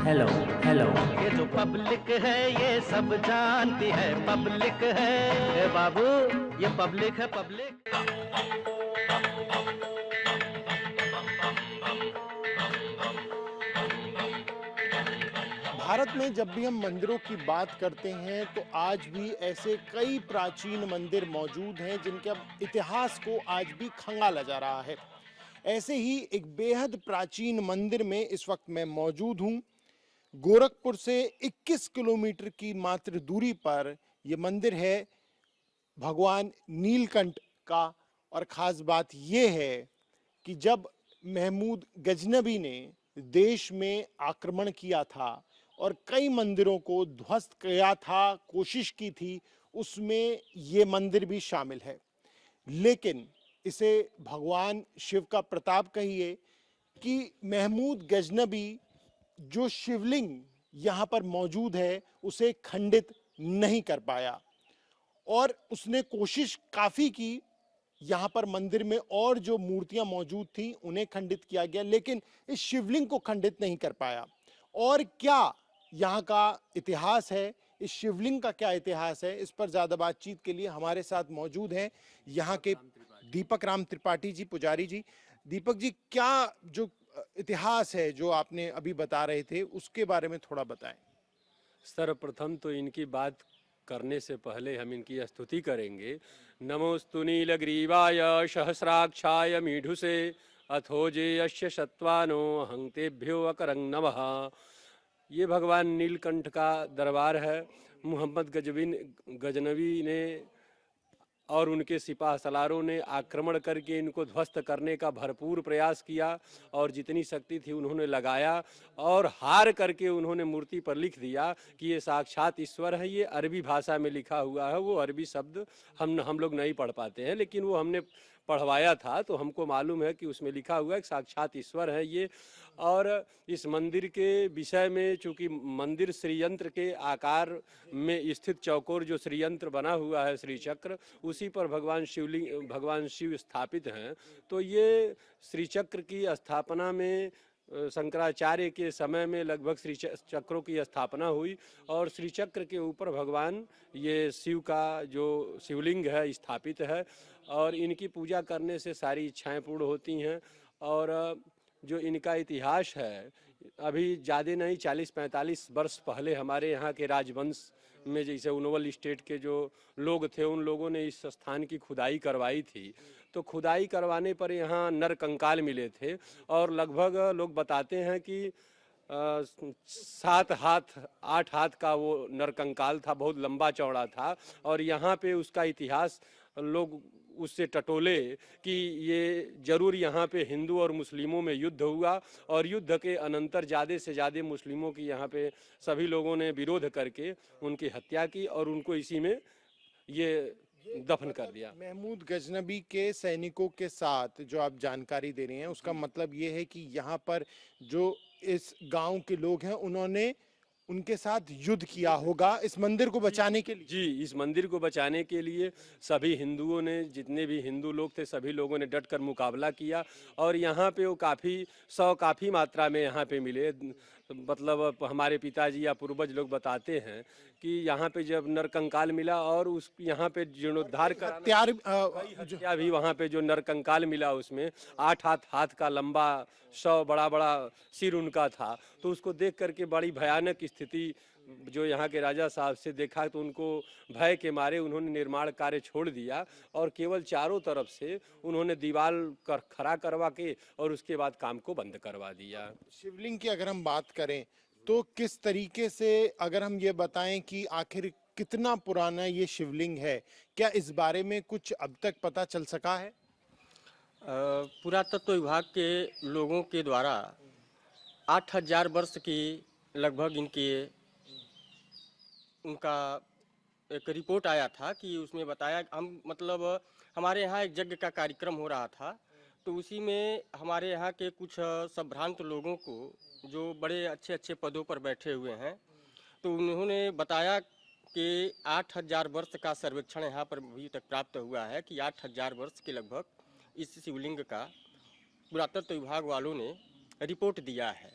Hello hello. ये जो public है ये सब जानती है, पब्लिक है ए बाबू, ये पब्लिक है पब्लिक। भारत में जब भी हम मंदिरों की बात करते हैं तो आज भी ऐसे कई प्राचीन मंदिर मौजूद हैं जिनके अब इतिहास को आज भी खंगाला जा रहा है। ऐसे ही एक बेहद प्राचीन मंदिर में इस वक्त मैं मौजूद हूं। गोरखपुर से 21 किलोमीटर की मात्र दूरी पर यह मंदिर है भगवान नीलकंठ का। और खास बात यह है कि जब महमूद गजनबी ने देश में आक्रमण किया था और कई मंदिरों को ध्वस्त किया था, कोशिश की थी, उसमें ये मंदिर भी शामिल है। लेकिन इसे भगवान शिव का प्रताप कहिए कि महमूद गजनबी जो शिवलिंग यहाँ पर मौजूद है उसे खंडित नहीं कर पाया। और उसने कोशिश काफ़ी की, यहाँ पर मंदिर में और जो मूर्तियां मौजूद थी उन्हें खंडित किया गया, लेकिन इस शिवलिंग को खंडित नहीं कर पाया। और क्या यहाँ का इतिहास है, इस शिवलिंग का क्या इतिहास है, इस पर ज़्यादा बातचीत के लिए हमारे साथ मौजूद हैं यहाँ के दीपक राम त्रिपाठी जी, पुजारी जी। दीपक जी, क्या जो इतिहास है जो आपने अभी बता रहे थे उसके बारे में थोड़ा बताएं। सर्वप्रथम तो इनकी बात करने से पहले हम इनकी स्तुति करेंगे। नमोस्तु नीलग्रीवाय सहस्राक्षाय मीढुसे अथोजे यस्य सत्वानो हंतेभ्यो अकरं नमः। ये भगवान नीलकंठ का दरबार है। मोहम्मद गजनबी ने और उनके सिपाह सलारों ने आक्रमण करके इनको ध्वस्त करने का भरपूर प्रयास किया और जितनी शक्ति थी उन्होंने लगाया और हार करके उन्होंने मूर्ति पर लिख दिया कि ये साक्षात ईश्वर है। ये अरबी भाषा में लिखा हुआ है, वो अरबी शब्द हम लोग नहीं पढ़ पाते हैं, लेकिन वो हमने पढ़वाया था तो हमको मालूम है कि उसमें लिखा हुआ है कि साक्षात ईश्वर है ये। और इस मंदिर के विषय में, चूँकि मंदिर श्रीयंत्र के आकार में स्थित चौकोर जो श्रीयंत्र बना हुआ है श्री चक्र, उसी पर भगवान शिव स्थापित हैं। तो ये श्री चक्र की स्थापना में शंकराचार्य के समय में लगभग श्री चक्रों की स्थापना हुई और श्री चक्र के ऊपर भगवान ये शिव का जो शिवलिंग है स्थापित है और इनकी पूजा करने से सारी इच्छाएं पूर्ण होती हैं। और जो इनका इतिहास है, अभी ज़्यादा नहीं 40-45 वर्ष पहले हमारे यहाँ के राजवंश में, जैसे उनवल स्टेट के जो लोग थे, उन लोगों ने इस स्थान की खुदाई करवाई थी। तो खुदाई करवाने पर यहाँ नर कंकाल मिले थे और लगभग लोग बताते हैं कि 7 हाथ 8 हाथ का वो नर कंकाल था, बहुत लंबा चौड़ा था। और यहाँ पे उसका इतिहास लोग उससे टटोले कि ये जरूर यहाँ पे हिंदू और मुस्लिमों में युद्ध हुआ और युद्ध के अनंतर ज़्यादा से ज़्यादा मुस्लिमों की यहाँ पे सभी लोगों ने विरोध करके उनकी हत्या की और उनको इसी में ये दफन कर दिया। महमूद गजनबी के सैनिकों के साथ जो आप जानकारी दे रहे हैं उसका मतलब ये है कि यहाँ पर जो इस गांव के लोग हैं उन्होंने उनके साथ युद्ध किया होगा इस मंदिर को बचाने के लिए। जी, इस मंदिर को बचाने के लिए सभी हिंदुओं ने, जितने भी हिंदू लोग थे, सभी लोगों ने डटकर मुकाबला किया और यहाँ पे वो काफ़ी मात्रा में यहाँ पे मिले। मतलब हमारे पिताजी या पूर्वज लोग बताते हैं कि यहाँ पे जब नरकंकाल मिला और उस यहाँ पे जीर्णोद्धार का हत्या भी, वहाँ पे जो नरकंकाल मिला उसमें 8 हाथ का लंबा बड़ा सिर उनका था। तो उसको देख करके बड़ी भयानक स्थिति जो यहाँ के राजा साहब से देखा तो उनको भय के मारे उन्होंने निर्माण कार्य छोड़ दिया और केवल चारों तरफ से उन्होंने दीवार खड़ा करवा के और उसके बाद काम को बंद करवा दिया। शिवलिंग की अगर हम बात करें तो किस तरीके से, अगर हम ये बताएं कि आखिर कितना पुराना ये शिवलिंग है, क्या इस बारे में कुछ अब तक पता चल सका है? पुरातत्व विभाग के लोगों के द्वारा 8000 वर्ष की लगभग उनका एक रिपोर्ट आया था कि उसमें बताया, हमारे यहाँ एक यज्ञ का कार्यक्रम हो रहा था तो उसी में हमारे यहाँ के कुछ संभ्रांत लोगों को जो बड़े अच्छे पदों पर बैठे हुए हैं तो उन्होंने बताया कि 8000 वर्ष का सर्वेक्षण यहाँ पर अभी तक प्राप्त हुआ है कि 8000 वर्ष के लगभग इस शिवलिंग का पुरातत्व विभाग वालों ने रिपोर्ट दिया है।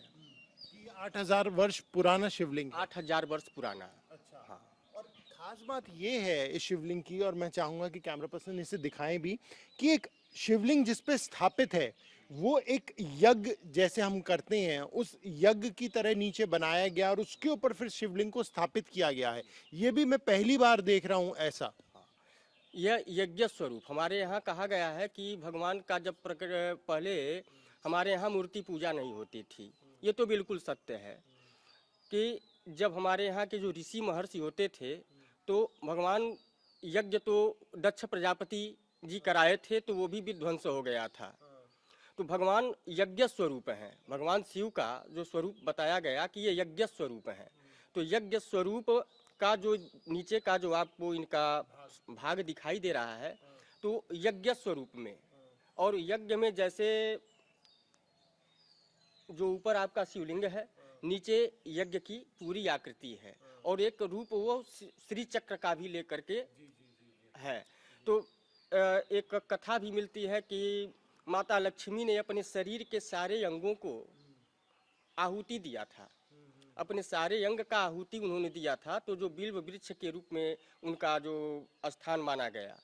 8,000 वर्ष पुराना शिवलिंग है। 8,000 वर्ष पुराना। अच्छा। हाँ। और खास बात ये है इस शिवलिंग की, और मैं चाहूंगा कि कैमरा पर्सन इसे दिखाएं भी, कि एक शिवलिंग जिस पे स्थापित है वो एक यज्ञ जैसे हम करते हैं उस यज्ञ की तरह नीचे बनाया गया और उसके ऊपर फिर शिवलिंग को स्थापित किया गया है। ये भी मैं पहली बार देख रहा हूं ऐसा। यह यज्ञ स्वरूप हमारे यहाँ कहा गया है कि भगवान का जब पहले हमारे यहाँ मूर्ति पूजा नहीं होती थी। ये तो बिल्कुल सत्य है कि जब हमारे यहाँ के जो ऋषि महर्षि होते थे तो भगवान यज्ञ तो दक्ष प्रजापति जी कराए थे, तो वो भी विध्वंस हो गया था। तो भगवान यज्ञ स्वरूप हैं। भगवान शिव का जो स्वरूप बताया गया कि ये यज्ञ स्वरूप है, तो यज्ञ स्वरूप का जो नीचे का जो आपको इनका भाग दिखाई दे रहा है तो यज्ञ स्वरूप में, और यज्ञ में जैसे जो ऊपर आपका शिवलिंग है, नीचे यज्ञ की पूरी आकृति है, और एक रूप वो श्री चक्र का भी लेकर के है। तो एक कथा भी मिलती है कि माता लक्ष्मी ने अपने शरीर के सारे अंगों को आहुति दिया था, अपने सारे अंग का आहुति उन्होंने दिया था, तो जो बिल्व वृक्ष के रूप में उनका जो स्थान माना गया।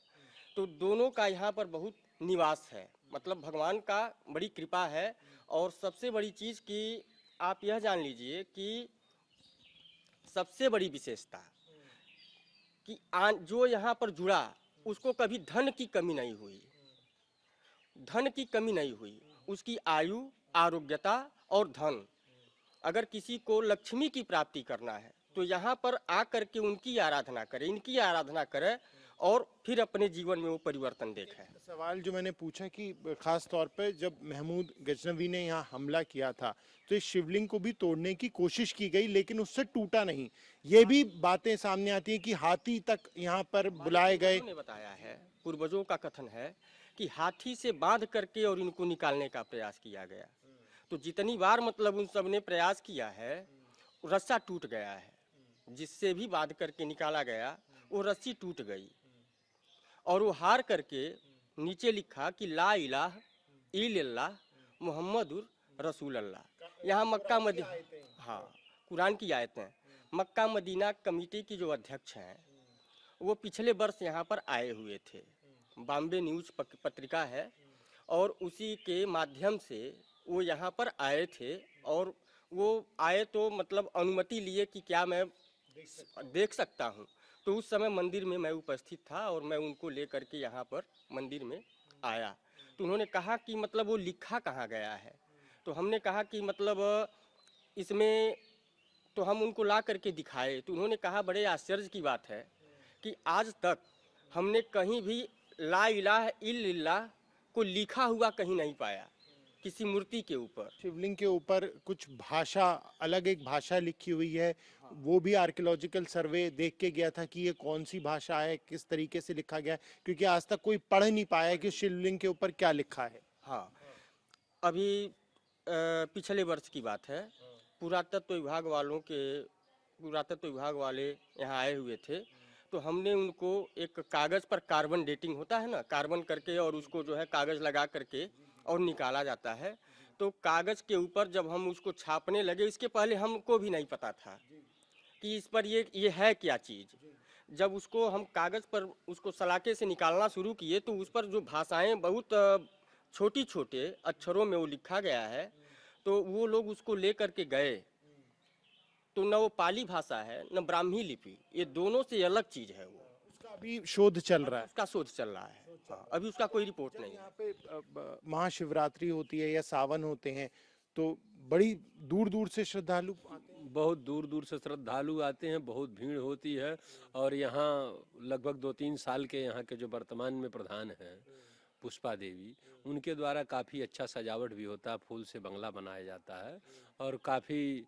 तो दोनों का यहाँ पर बहुत निवास है, मतलब भगवान का बड़ी कृपा है। और सबसे बड़ी चीज़ कि आप यह जान लीजिए कि सबसे बड़ी विशेषता कि जो यहाँ पर जुड़ा उसको कभी धन की कमी नहीं हुई, धन की कमी नहीं हुई। उसकी आयु, आरोग्यता और धन, अगर किसी को लक्ष्मी की प्राप्ति करना है तो यहाँ पर आकर के उनकी आराधना करे, इनकी आराधना करे, और फिर अपने जीवन में वो परिवर्तन देखे। सवाल जो मैंने पूछा कि खास तौर पे जब महमूद गजनवी ने यहाँ हमला किया था तो इस शिवलिंग को भी तोड़ने की कोशिश की गई लेकिन उससे टूटा नहीं। ये भी बातें सामने आती हैं कि हाथी तक यहाँ पर बुलाए गए। ने बताया है, पूर्वजों का कथन है कि हाथी से बांध करके और इनको निकालने का प्रयास किया गया। तो जितनी बार मतलब उन सब ने प्रयास किया है, रस्सा टूट गया है, जिससे भी बांध करके निकाला गया वो रस्सी टूट गई, और वो हार करके नीचे लिखा कि ला इलाह इल्लल्लाह मुहम्मदुर रसूल अल्लाह। यहाँ मक्का मदीना, हाँ, कुरान की आयतें। मक्का मदीना कमेटी की जो अध्यक्ष हैं वो पिछले वर्ष यहाँ पर आए हुए थे, बॉम्बे न्यूज पत्रिका है, और उसी के माध्यम से वो यहाँ पर आए थे। और वो आए तो मतलब अनुमति लिए कि क्या मैं देख सकता हूँ, तो उस समय मंदिर में मैं उपस्थित था और मैं उनको लेकर के यहाँ पर मंदिर में आया। तो उन्होंने कहा कि मतलब वो लिखा कहाँ गया है, तो हमने कहा कि मतलब इसमें, तो हम उनको ला करके दिखाए। तो उन्होंने कहा बड़े आश्चर्य की बात है कि आज तक हमने कहीं भी ला इलाह इल्लल्लाह को लिखा हुआ कहीं नहीं पाया किसी मूर्ति के ऊपर। शिवलिंग के ऊपर कुछ भाषा, अलग एक भाषा लिखी हुई है, वो भी आर्कियोलॉजिकल सर्वे देख के गया था कि ये कौन सी भाषा है, किस तरीके से लिखा गया है, क्योंकि आज तक कोई पढ़ नहीं पाया कि शिवलिंग के ऊपर क्या लिखा है। हाँ, अभी पिछले वर्ष की बात है, पुरातत्व विभाग वाले यहाँ आए हुए थे। तो हमने उनको एक कागज़ पर कार्बन डेटिंग होता है ना, कार्बन करके और उसको जो है कागज़ लगा करके और निकाला जाता है। तो कागज़ के ऊपर जब हम उसको छापने लगे, इसके पहले हमको भी नहीं पता था कि इस पर ये है क्या चीज़। जब उसको हम कागज़ पर उसको सलाके से निकालना शुरू किए तो उस पर जो भाषाएं बहुत छोटी छोटे अक्षरों में वो लिखा गया है, तो वो लोग उसको ले करके गए तो न वो पाली भाषा है न ब्राह्मी लिपि, ये दोनों से अलग चीज़ है। वो उसका अभी शोध चल रहा है, उसका शोध चल रहा है। हाँ, अभी उसका कोई रिपोर्ट नहीं है। यहाँ पे महाशिवरात्रि होती है या सावन होते हैं तो बड़ी दूर दूर से श्रद्धालु आते हैं। बहुत दूर दूर से श्रद्धालु आते हैं, बहुत भीड़ होती है। और यहाँ लगभग 2-3 साल के यहाँ के जो वर्तमान में प्रधान हैं पुष्पा देवी, उनके द्वारा काफ़ी अच्छा सजावट भी होता है, फूल से बंगला बनाया जाता है और काफ़ी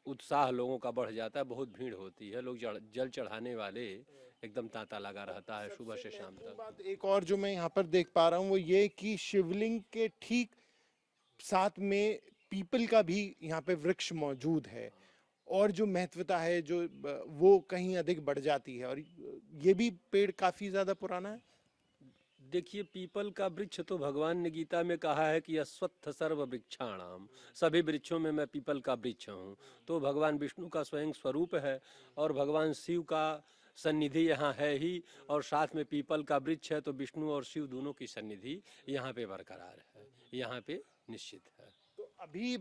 उत्साह लोगों का बढ़ जाता है, बहुत भीड़ होती है। लोग जल चढ़ाने वाले एकदम तांता लगा रहता है सुबह से शाम तक। बात एक और जो मैं यहाँ पर देख पा रहा हूँ वो ये कि शिवलिंग के ठीक साथ में पीपल का भी यहाँ पे वृक्ष मौजूद है, और जो महत्वता है जो वो कहीं अधिक बढ़ जाती है। और ये भी पेड़ काफी ज्यादा पुराना है। देखिए, पीपल का वृक्ष तो भगवान ने गीता में कहा है कि अश्वत्थ सर्व वृक्षाणाम, सभी वृक्षों में मैं पीपल का वृक्ष हूँ। तो भगवान विष्णु का स्वयं स्वरूप है और भगवान शिव का सन्निधि यहाँ है ही, और साथ में पीपल का वृक्ष है, तो विष्णु और शिव दोनों की सन्निधि यहाँ पे बरकरार है, यहाँ पे निश्चित है। तो अभी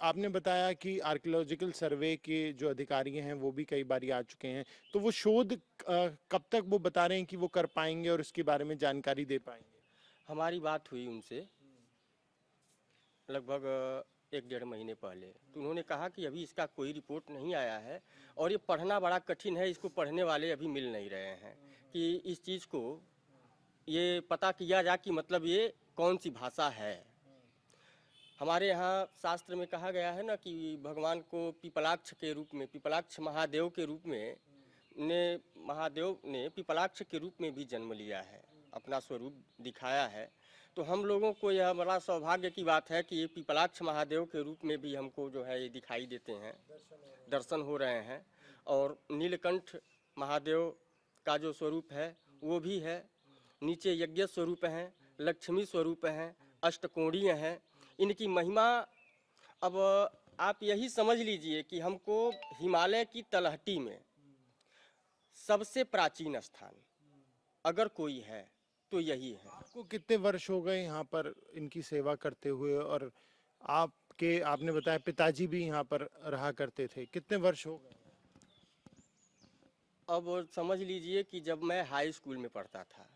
आपने बताया कि आर्कियोलॉजिकल सर्वे के जो अधिकारी हैं वो भी कई बार आ चुके हैं, तो वो शोध कब तक वो बता रहे हैं कि वो कर पाएंगे और इसके बारे में जानकारी दे पाएंगे? हमारी बात हुई उनसे लगभग 1-1.5 महीने पहले, तो उन्होंने कहा कि अभी इसका कोई रिपोर्ट नहीं आया है और ये पढ़ना बड़ा कठिन है, इसको पढ़ने वाले अभी मिल नहीं रहे हैं कि इस चीज़ को ये पता किया जाए कि मतलब ये कौन सी भाषा है। हमारे यहाँ शास्त्र में कहा गया है ना कि भगवान को पीपलाक्ष के रूप में, पीपलाक्ष महादेव के रूप में महादेव ने पीपलाक्ष के रूप में भी जन्म लिया है, अपना स्वरूप दिखाया है। तो हम लोगों को यह बड़ा सौभाग्य की बात है कि ये पीपलाक्ष महादेव के रूप में भी हमको जो है ये दिखाई देते हैं, दर्शन हो रहे हैं। और नीलकंठ महादेव का जो स्वरूप है वो भी है, नीचे यज्ञ स्वरूप हैं, लक्ष्मी स्वरूप हैं, अष्टकोणीय हैं। इनकी महिमा अब आप यही समझ लीजिए कि हमको हिमालय की तलहटी में सबसे प्राचीन स्थान अगर कोई है तो यही है। आपको कितने वर्ष हो गए यहाँ पर इनकी सेवा करते हुए, और आपने बताया पिताजी भी यहाँ पर रहा करते थे, कितने वर्ष हो गए? अब समझ लीजिए कि जब मैं हाई स्कूल में पढ़ता था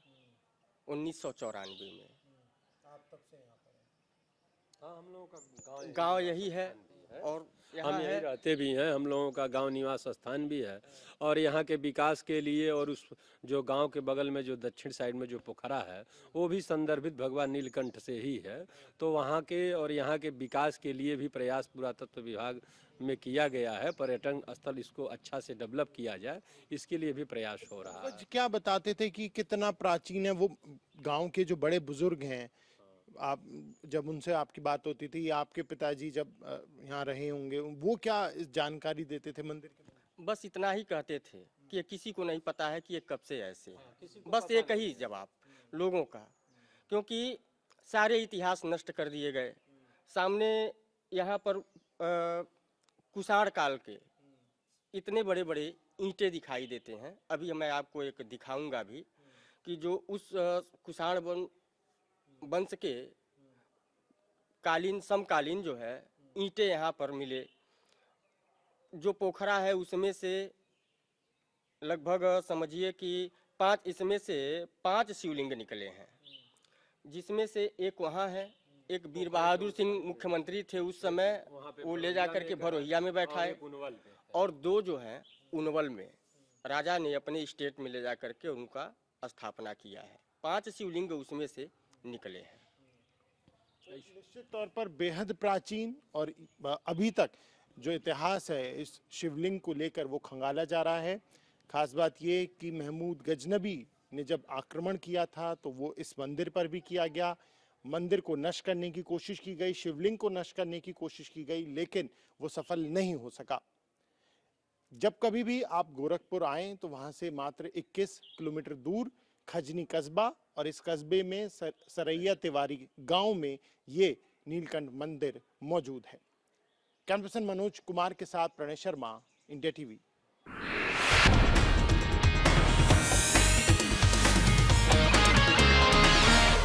1994 में, हाँ, हम लोगों का गांव यही है और यहाँ हम यहीं है। रहते भी हैं, हम लोगों का गांव निवास स्थान भी है। और यहाँ के विकास के लिए और उस जो गांव के बगल में जो दक्षिण साइड में जो पोखरा है वो भी संदर्भित भगवान नीलकंठ से ही है। तो वहाँ के और यहाँ के विकास के लिए भी प्रयास पुरातत्व विभाग में किया गया है, पर्यटन स्थल इसको अच्छा से डेवलप किया जाए, इसके लिए भी प्रयास हो रहा है। क्या बताते थे कि कितना प्राचीन है वो? गांव के जो बड़े बुजुर्ग हैं, आप जब उनसे आपकी बात होती थी, आपके पिताजी जब यहाँ रहे होंगे, वो क्या जानकारी देते थे मंदिर के बारे में? बस इतना ही कहते थे कि किसी को नहीं पता है कि ये कब से ऐसे है। बस एक ही जवाब लोगों का, क्योंकि सारे इतिहास नष्ट कर दिए गए। सामने यहाँ पर कुषाण काल के इतने बड़े बड़े ईंटें दिखाई देते हैं। अभी मैं आपको एक दिखाऊंगा भी कि जो उस कुषाण वंश के समकालीन जो है ईंटें यहाँ पर मिले। जो पोखरा है उसमें से लगभग समझिए कि इसमें से 5 शिवलिंग निकले हैं, जिसमें से एक वहाँ है, एक वीर बहादुर सिंह मुख्यमंत्री थे उस समय, वो ले जा करके भरोहिया में बैठाए, और 2 जो हैं उनवल में राजा ने अपने स्टेट में ले जा करके उनका स्थापना किया है। 5 शिवलिंग उसमें से निकले हैं। निश्चित तौर पर बेहद प्राचीन और अभी तक जो इतिहास है इस शिवलिंग को लेकर वो खंगाला जा रहा है। खास बात ये कि महमूद गजनबी ने जब आक्रमण किया था तो वो इस मंदिर पर भी किया गया। मंदिर को नष्ट करने की कोशिश की गई, शिवलिंग को नष्ट करने की कोशिश की गई, लेकिन वो सफल नहीं हो सका। जब कभी भी आप गोरखपुर आएं तो वहां से मात्र 21 किलोमीटर दूर खजनी कस्बा, और इस कस्बे में सरैया तिवारी गांव में ये नीलकंठ मंदिर मौजूद है। कैमरा पर्सन मनोज कुमार के साथ प्रणय शर्मा, इंडिया टीवी।